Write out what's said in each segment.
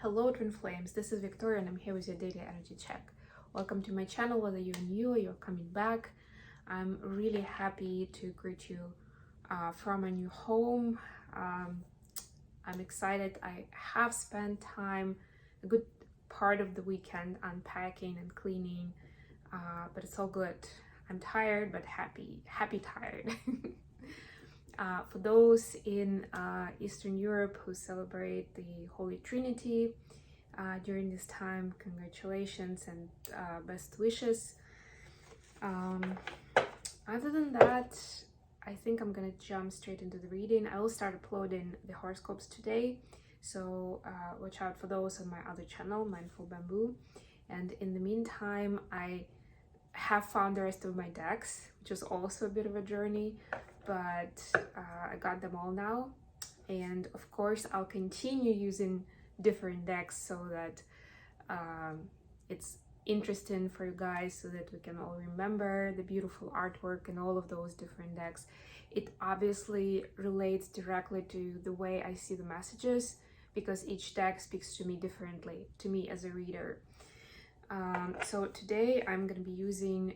Hello Twin Flames, this is Victoria and I'm here with your daily energy check. Welcome to my channel, whether you're new or you're coming back. I'm really happy to greet you from a new home. I'm excited. I have spent time, a good part of the weekend, unpacking and cleaning, but it's all good. I'm tired, but happy tired. For those in Eastern Europe who celebrate the Holy Trinity during this time, congratulations and best wishes. Other than that, I think I'm gonna jump straight into the reading. I will start uploading the horoscopes today, so watch out for those on my other channel, Mindful Bamboo. And in the meantime, I have found the rest of my decks, which was also a bit of a journey, but I got them all now. And of course, I'll continue using different decks so that it's interesting for you guys, so that we can all remember the beautiful artwork and all of those different decks. It obviously relates directly to the way I see the messages, because each deck speaks to me differently, to me as a reader. So today I'm going to be using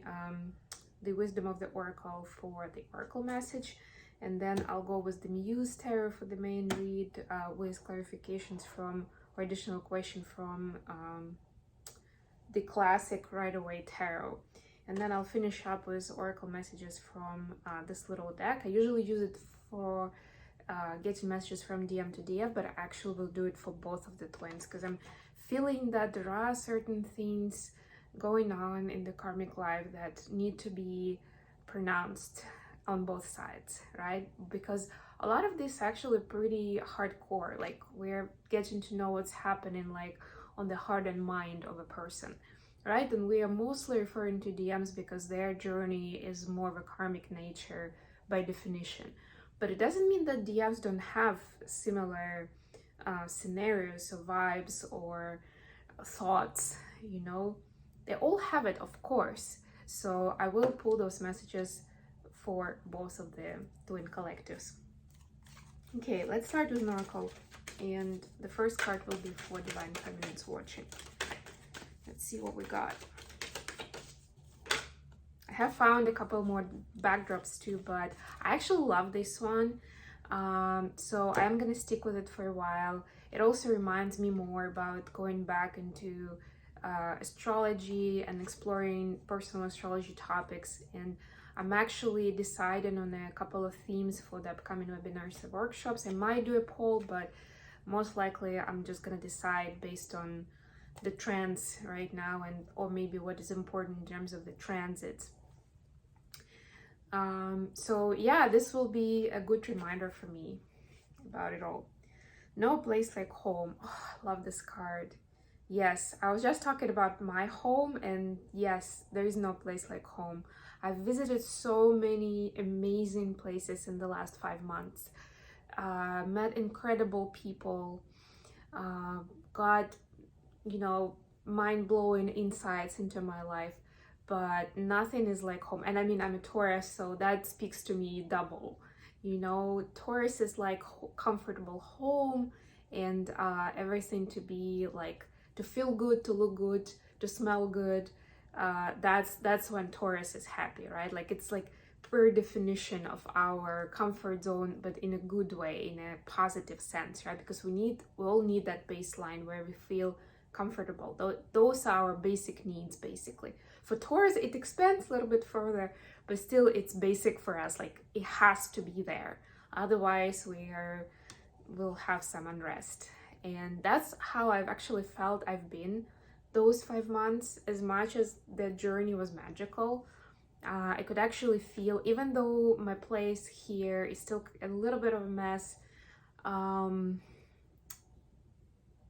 the Wisdom of the Oracle for the Oracle message, and then I'll go with the Muse Tarot for the main read with clarifications from, or additional question from the classic Right Away Tarot. And then I'll finish up with Oracle messages from this little deck. I usually use it for getting messages from DM to DM, but I actually will do it for both of the twins, because I'm feeling that there are certain things going on in the karmic life that need to be pronounced on both sides, right? Because a lot of this actually pretty hardcore, like we're getting to know what's happening like on the heart and mind of a person, right? And we are mostly referring to DMs because their journey is more of a karmic nature by definition. But it doesn't mean that DMs don't have similar scenarios or vibes or thoughts, you know. They all have it, of course. So I will pull those messages for both of the twin collectives. Okay, let's start with an oracle, and the first card will be for divine feminines watching. Let's see what we got. I have found a couple more backdrops too, but I actually love this one. So I'm gonna stick with it for a while. It also reminds me more about going back into astrology and exploring personal astrology topics, and I'm actually deciding on a couple of themes for the upcoming webinars and workshops. I might do a poll, but most likely I'm just gonna decide based on the trends right now, and or maybe what is important in terms of the transits. So yeah, this will be a good reminder for me about it all. No place like home. Oh, I love this card. Yes, I was just talking about my home, and yes, there is no place like home. I've visited so many amazing places in the last 5 months, met incredible people, got, you know, mind-blowing insights into my life, but nothing is like home. And I mean, I'm a Taurus, so that speaks to me double. You know, Taurus is like comfortable home, and everything to be like, to feel good, to look good, to smell good. That's when Taurus is happy, right? Like it's like per definition of our comfort zone, but in a good way, in a positive sense, right? Because we all need that baseline where we feel comfortable. Those are our basic needs, basically. For Taurus, it expands a little bit further, but still it's basic for us. Like it has to be there. Otherwise, we'll have some unrest. And that's how I've actually felt I've been those 5 months. As much as the journey was magical, I could actually feel, even though my place here is still a little bit of a mess,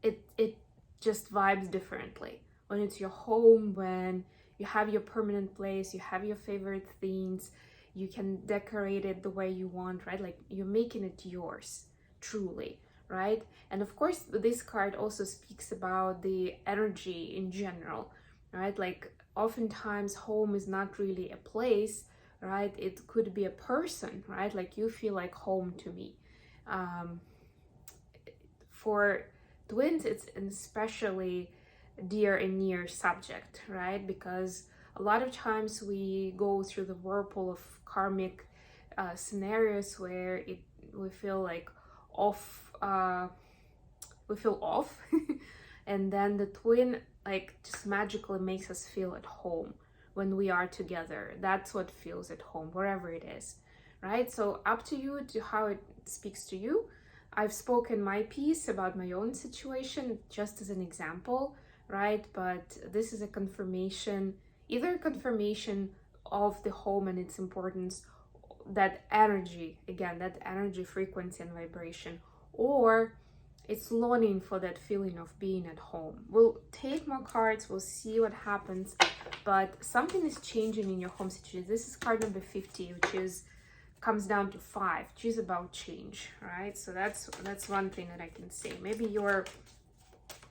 it just vibes differently when it's your home, when you have your permanent place, you have your favorite things, you can decorate it the way you want, right? Like you're making it yours, truly, right? And of course, this card also speaks about the energy in general, right? Like oftentimes home is not really a place, right? It could be a person, right? Like you feel like home to me. For twins, it's an especially dear and near subject, right? Because a lot of times we go through the whirlpool of karmic scenarios where we feel like off, and then the twin like just magically makes us feel at home when we are together. That's what feels at home, wherever it is, right? So up to you to how it speaks to you. I've spoken my piece about my own situation just as an example, right? But this is a confirmation, either a confirmation of the home and its importance, that energy, again, that energy, frequency and vibration, or it's longing for that feeling of being at home. We'll take more cards, we'll see what happens, but something is changing in your home situation. This is card number 50, which is comes down to 5, which is about change, right? So that's one thing that I can say. Maybe you're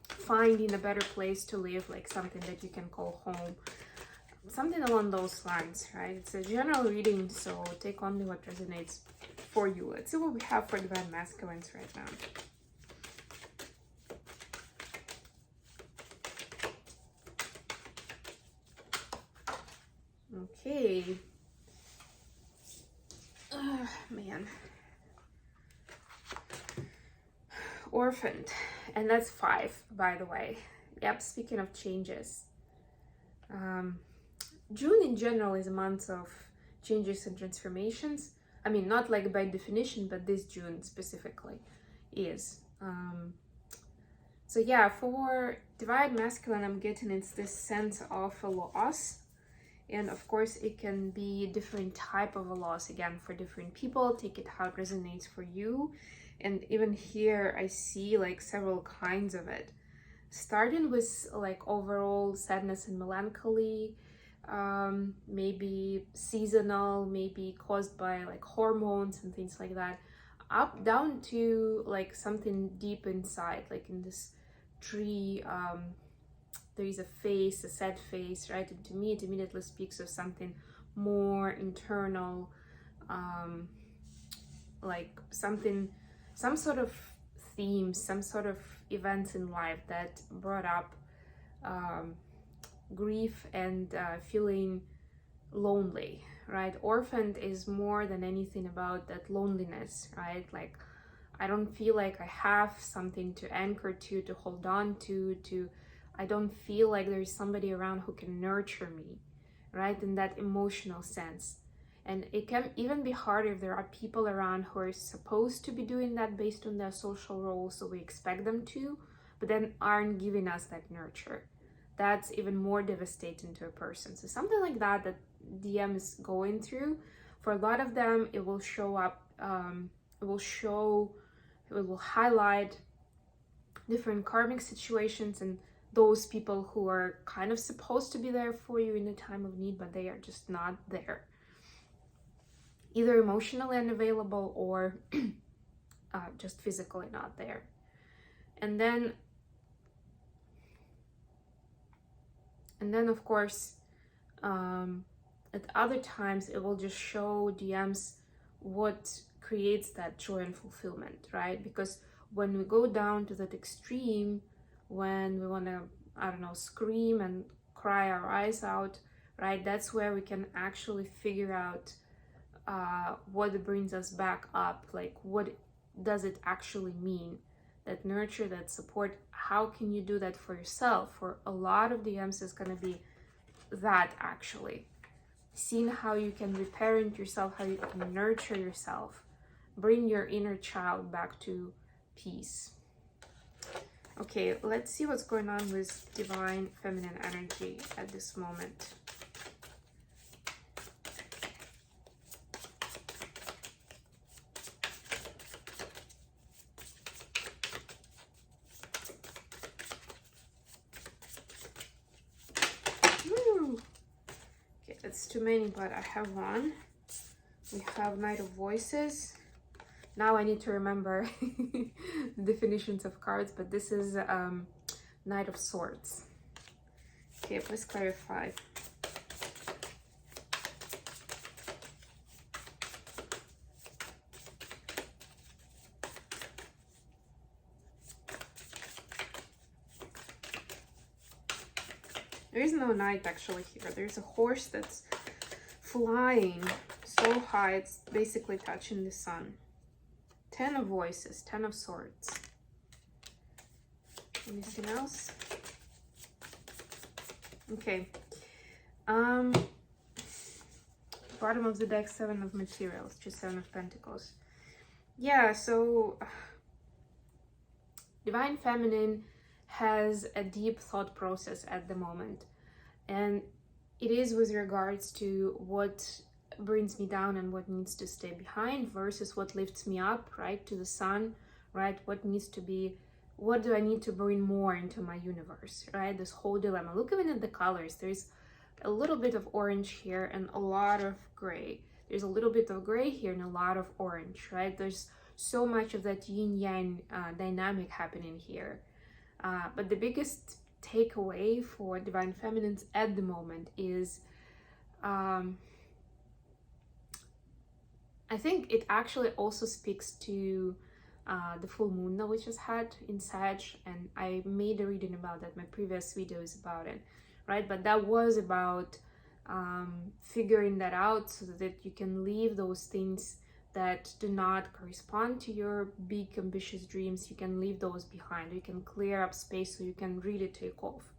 finding a better place to live, like something that you can call home, something along those lines, right? It's a general reading, so take only what resonates for you. Let's see what we have for divine masculines right now. Okay. Man. Orphaned. And that's 5, by the way. Yep, speaking of changes. June in general is a month of changes and transformations. I mean, not like by definition, but this June specifically is. So yeah, for divine masculine, I'm getting it's this sense of a loss. And of course, it can be different type of a loss, again, for different people. Take it how it resonates for you. And even here, I see like several kinds of it. Starting with like overall sadness and melancholy, maybe seasonal, maybe caused by like hormones and things like that, up down to like something deep inside, like in this tree, there is a face, a sad face, right? And to me, it immediately speaks of something more internal, like something, some sort of theme, some sort of events in life that brought up grief and feeling lonely, right? Orphaned is more than anything about that loneliness, right? Like, I don't feel like I have something to anchor to hold on to, I don't feel like there's somebody around who can nurture me, right? In that emotional sense. And it can even be harder if there are people around who are supposed to be doing that based on their social roles, so we expect them to, but then aren't giving us that nurture. That's even more devastating to a person. So something like that DM is going through, for a lot of them, it will show up, it will highlight different karmic situations and those people who are kind of supposed to be there for you in a time of need, but they are just not there. Either emotionally unavailable or just physically not there. And then of course, at other times, it will just show DMs what creates that joy and fulfillment, right? Because when we go down to that extreme, when we want to, I don't know, scream and cry our eyes out, right? That's where we can actually figure out what brings us back up, like what does it actually mean? That nurture, that support, how can you do that for yourself? For a lot of DMs is going to be that, actually. Seeing how you can reparent yourself, how you can nurture yourself, bring your inner child back to peace. Okay, let's see what's going on with divine feminine energy at this moment. Okay, that's too many, but I have one. We have Knight of Voices. Now I need to remember the definitions of cards, but this is Knight of Swords. Okay, please clarify. There is no knight actually here. There's a horse that's flying so high, it's basically touching the sun. 10 of voices, 10 of swords. Anything else? Okay. Bottom of the deck, 7 of materials, just 7 of pentacles. Yeah, so Divine Feminine has a deep thought process at the moment, and it is with regards to what brings me down and what needs to stay behind versus what lifts me up, right, to the sun, right? What needs to be, what do I need to bring more into my universe, right? This whole dilemma. Look even at the colors. There's a little bit of orange here and a lot of gray. There's a little bit of gray here and a lot of orange, right? There's so much of that yin-yang dynamic happening here. But the biggest takeaway for Divine Feminines at the moment is I think it actually also speaks to the full moon that we just had in Sag, and I made a reading about that. My previous video is about it, right? But that was about figuring that out so that you can leave those things that do not correspond to your big ambitious dreams. You can leave those behind. You can clear up space so you can really take off,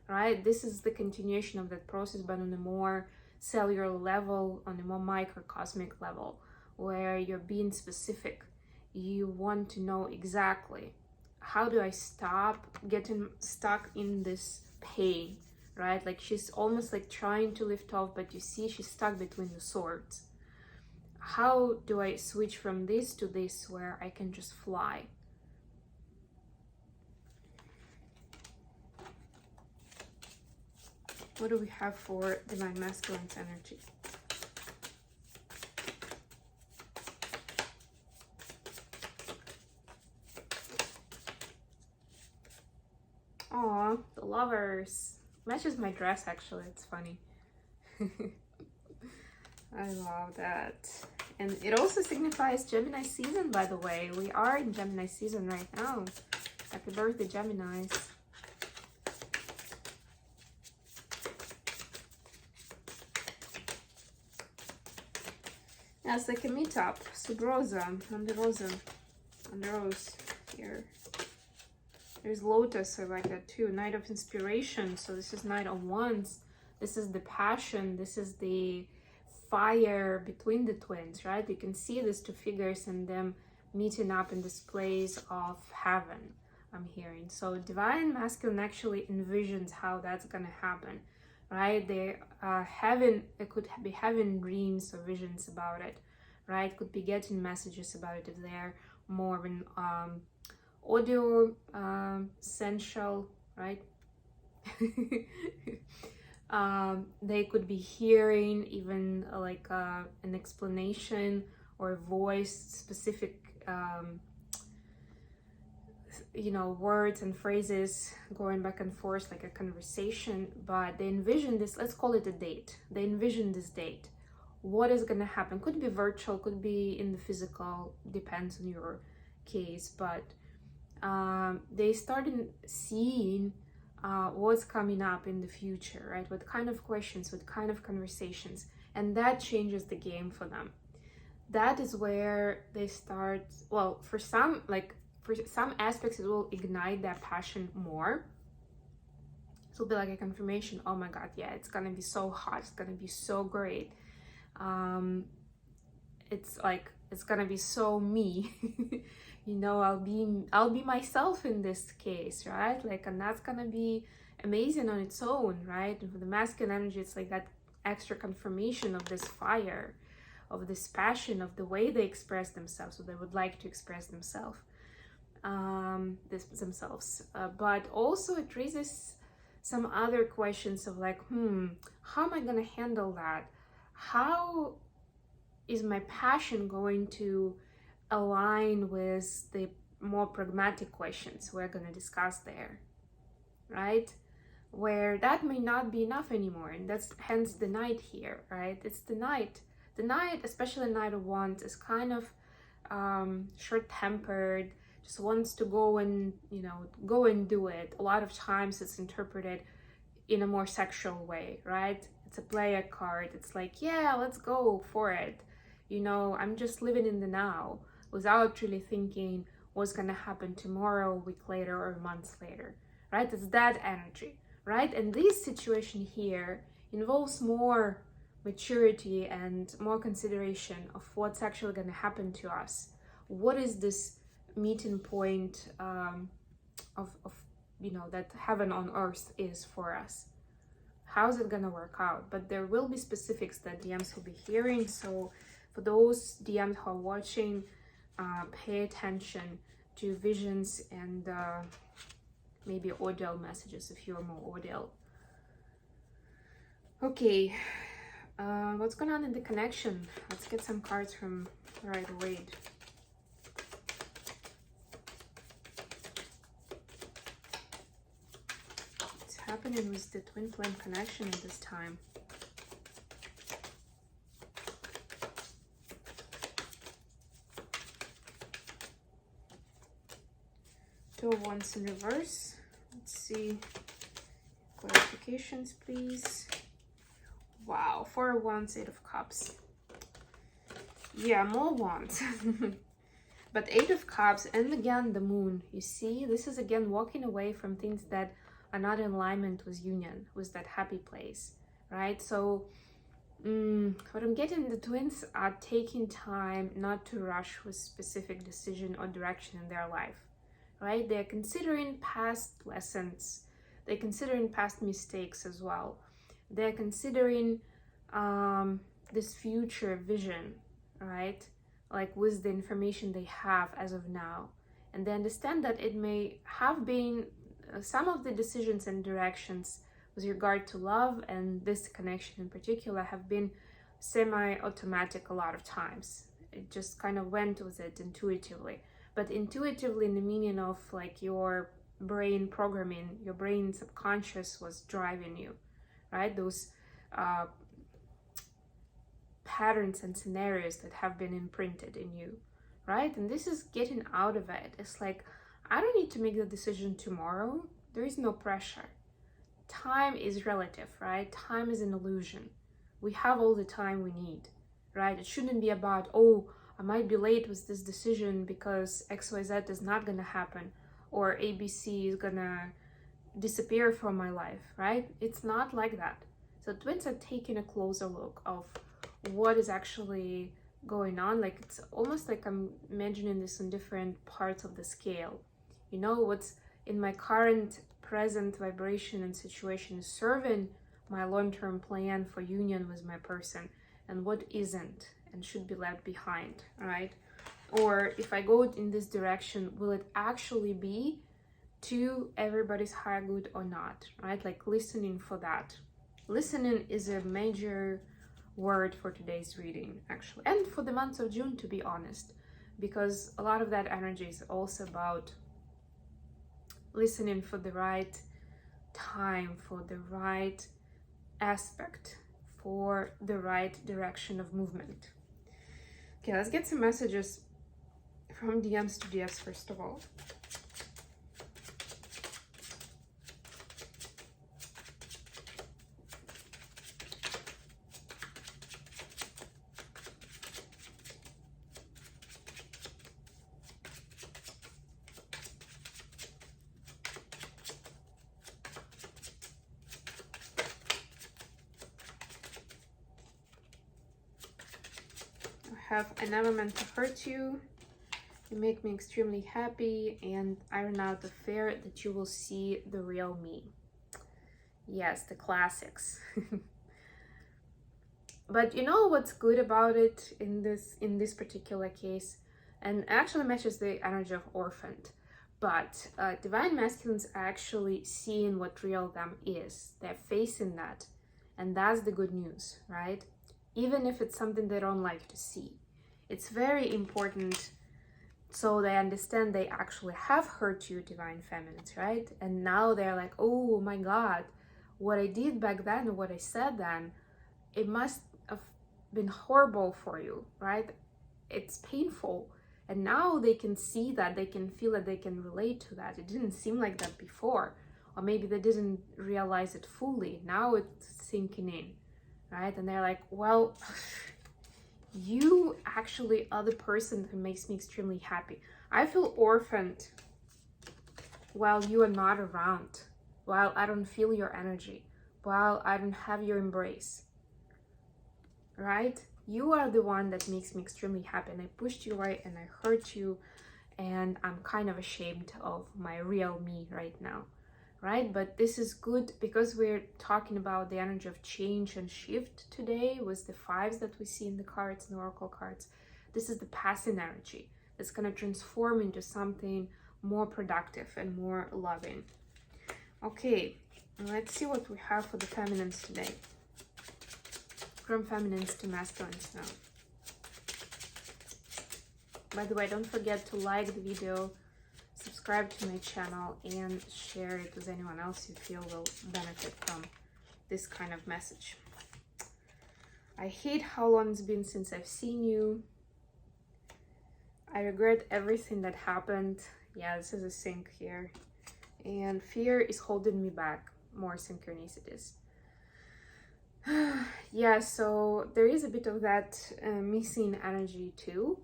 right? This is the continuation of that process, but on a more cellular level, on a more microcosmic level, where you're being specific. You want to know exactly, how do I stop getting stuck in this pain, right? Like she's almost like trying to lift off, but you see she's stuck between the swords. How do I switch from this to this where I can just fly? What do we have for Divine Masculine's energy? Aw, the Lovers. Matches my dress actually, it's funny. I love that. And it also signifies Gemini season, by the way. We are in Gemini season right now. Happy birthday, Geminis. Yeah, it's like a meetup. Sub Rosa, on the rose here. There's Lotus, I like that too. Knight of Inspiration. So this is Knight of Wands. This is the passion. This is the fire between the twins, right? You can see these two figures and them meeting up in this place of heaven, I'm hearing. So Divine Masculine actually envisions how that's gonna happen, right? They could be having dreams or visions about it, right? Could be getting messages about it if they're more in audio sensual, right? They could be hearing even like an explanation or a voice, specific you know, words and phrases going back and forth like a conversation. But they envision this, let's call it a date. They envision this date. What is gonna happen? Could be virtual, could be in the physical, depends on your case. But they started seeing what's coming up in the future, right? What kind of questions, what kind of conversations, and that changes the game for them. That is where they start, well, for some aspects, it will ignite that passion more. So it'll be like a confirmation, oh my God, yeah, it's gonna be so hot, it's gonna be so great. It's like, it's gonna be so me. You know, I'll be myself in this case, right? Like, and that's gonna be amazing on its own, right? And for the masculine energy, it's like that extra confirmation of this fire, of this passion, of the way they express themselves, so they would like to express themselves, but also it raises some other questions of like, how am I gonna handle that? How is my passion going to align with the more pragmatic questions we're going to discuss there, right? Where that may not be enough anymore, and that's hence the Knight here, right? It's the Knight, especially Knight of Wands, is kind of short-tempered, just wants to go and, you know, go and do it. A lot of times it's interpreted in a more sexual way, right? It's a player card. It's like, yeah, let's go for it. You know, I'm just living in the now without really thinking what's gonna happen tomorrow, a week later, or months later, right? It's that energy, right? And this situation here involves more maturity and more consideration of what's actually gonna happen to us. What is this meeting point of you know, that heaven on earth is for us? How's it gonna work out? But there will be specifics that DMs will be hearing. So for those DMs who are watching, pay attention to visions and maybe audio messages if you're more audio. Okay, what's going on in the connection? Let's get some cards from Rider-Waite. What's happening with the twin flame connection at this time? Two of Wands in reverse. Let's see. Clarifications, please. Wow, 4 of Wands, 8 of Cups. Yeah, more Wands. But 8 of Cups, and again the Moon. You see, this is again walking away from things that are not in alignment with union, with that happy place, right? So what I'm getting, the twins are taking time not to rush with specific decision or direction in their life, right? They're considering past lessons. They're considering past mistakes as well. They're considering this future vision, right? Like with the information they have as of now. And they understand that it may have been some of the decisions and directions with regard to love and this connection in particular have been semi-automatic a lot of times. It just kind of went with it intuitively. But intuitively in the meaning of like your brain programming, your brain subconscious was driving you, right? Those patterns and scenarios that have been imprinted in you, right? And this is getting out of it. It's like, I don't need to make the decision tomorrow. There is no pressure. Time is relative, right? Time is an illusion. We have all the time we need, right? It shouldn't be about, oh, I might be late with this decision because XYZ is not gonna happen, or ABC is gonna disappear from my life, right? It's not like that. So twins are taking a closer look of what is actually going on. Like, it's almost like I'm imagining this on different parts of the scale. You know, what's in my current present vibration and situation is serving my long-term plan for union with my person, and what isn't and should be left behind, right? Or if I go in this direction, will it actually be to everybody's higher good or not, right? Like listening for that. Listening is a major word for today's reading, actually, and for the month of June, to be honest, because a lot of that energy is also about listening for the right time, for the right aspect, for the right direction of movement. Okay, let's get some messages from DMs to DFs first of all. Have I never meant to hurt you. You make me extremely happy, and iron out the fear that you will see the real me. Yes, the classics. But you know what's good about it in this particular case, and actually matches the energy of orphaned. But divine masculines are actually seeing what real them is. They're facing that, and that's the good news, right? Even if it's something they don't like to see. It's very important so they understand they actually have hurt you, divine feminines, right? And now they're like, oh my God, what I did back then or what I said then, it must have been horrible for you, right? It's painful. And now they can see that, they can feel that, they can relate to that. It didn't seem like that before. or maybe they didn't realize it fully. Now it's sinking in, right? And they're like, well, you actually are the person who makes me extremely happy. I feel orphaned while you are not around, while I don't feel your energy, while I don't have your embrace, right? You are the one that makes me extremely happy, and I pushed you right and I hurt you, and I'm kind of ashamed of my real me right now, right? But this is good because we're talking about the energy of change and shift today with the fives that we see in the cards, in the oracle cards. This is the passing energy that's going to transform into something more productive and more loving. Okay, let's see what we have for the feminines today. From feminines to masculines now. By the way, don't forget to like the video, subscribe to my channel, and share it with anyone else you feel will benefit from this kind of message. I hate how long it's been since I've seen you. I regret everything that happened. Yeah, this is a sync here. And fear is holding me back. More synchronicities. Yeah, so there is a bit of that missing energy too.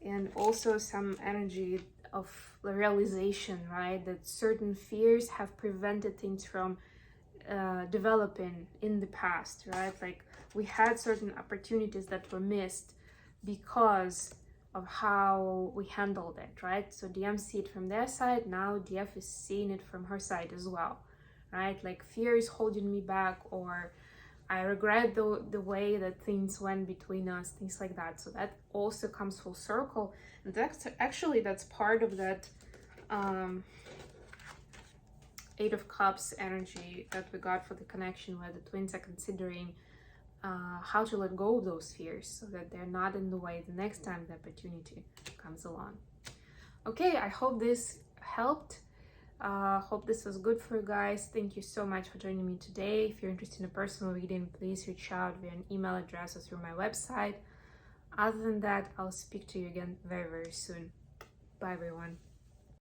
And also some energy of the realization, right? That certain fears have prevented things from developing in the past, right? Like we had certain opportunities that were missed because of how we handled it, right? So DM see it from their side, now DF is seeing it from her side as well, right? Like fear is holding me back, or I regret the way that things went between us, things like that. So that also comes full circle. And that's actually, that's part of that Eight of Cups energy that we got for the connection, where the twins are considering how to let go of those fears so that they're not in the way the next time the opportunity comes along. Okay, I hope this helped. Hope this was good for you guys. Thank you so much for joining me today. If you're interested in a personal reading, please reach out via an email address or through my website. Other than that, I'll speak to you again very, very soon. Bye, everyone.